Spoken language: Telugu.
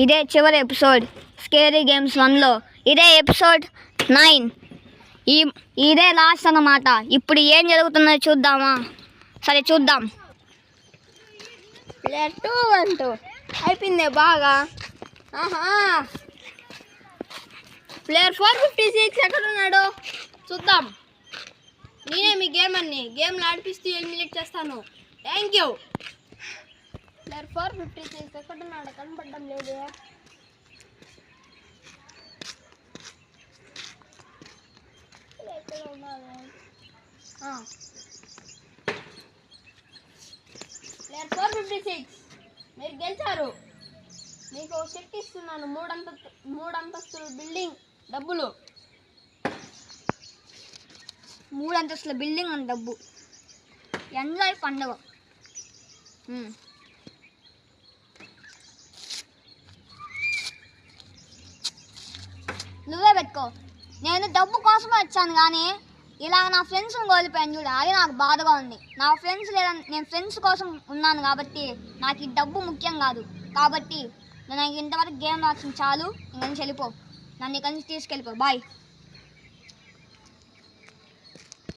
ఇదే చివరి ఎపిసోడ్ స్కేరీ గేమ్స్ 1లో. ఇదే ఎపిసోడ్ 9. ఇదే లాస్ట్ అన్నమాట. ఇప్పుడు ఏం జరుగుతుందో చూద్దామా? సరే చూద్దాం. ప్లేయర్ 2 1 అయిపోయిందే బాగా. ప్లేయర్ 456 ఎక్కడున్నాడు చూద్దాం. నేనే మీ గేమ్లో ఆడిపిస్తూ ఎలిమినేట్ చేస్తాను. Thank you. ప్లేయర్ 456 ఎక్కడున్నాడు? కనపడడం లేదే. ఎక్కడ ఉన్నాడు? ప్లేయర్ 456 మీరు గెలిచారు. మీకు చెక్ ఇస్తున్నాను. మూడు అంతస్తుల బిల్డింగ్ డబ్బులు. 3 అంతస్తుల బిల్డింగ్ అని డబ్బు. ఎంజాయ్ పండుగ. నువ్వే పెట్టుకో. నేను డబ్బు కోసమే వచ్చాను కానీ ఇలా నా ఫ్రెండ్స్ని కోల్పోయాను చూడ, అది నాకు బాధగా ఉంది. నా ఫ్రెండ్స్ లేదని, నేను ఫ్రెండ్స్ కోసం ఉన్నాను కాబట్టి నాకు ఈ డబ్బు ముఖ్యం కాదు. కాబట్టి నాకు ఇంతవరకు గేమ్ రాసిన చాలు. ఇంక నుంచి వెళ్ళిపో. నన్ను ఇక్కడి నుంచి తీసుకెళ్ళిపో. బాయ్.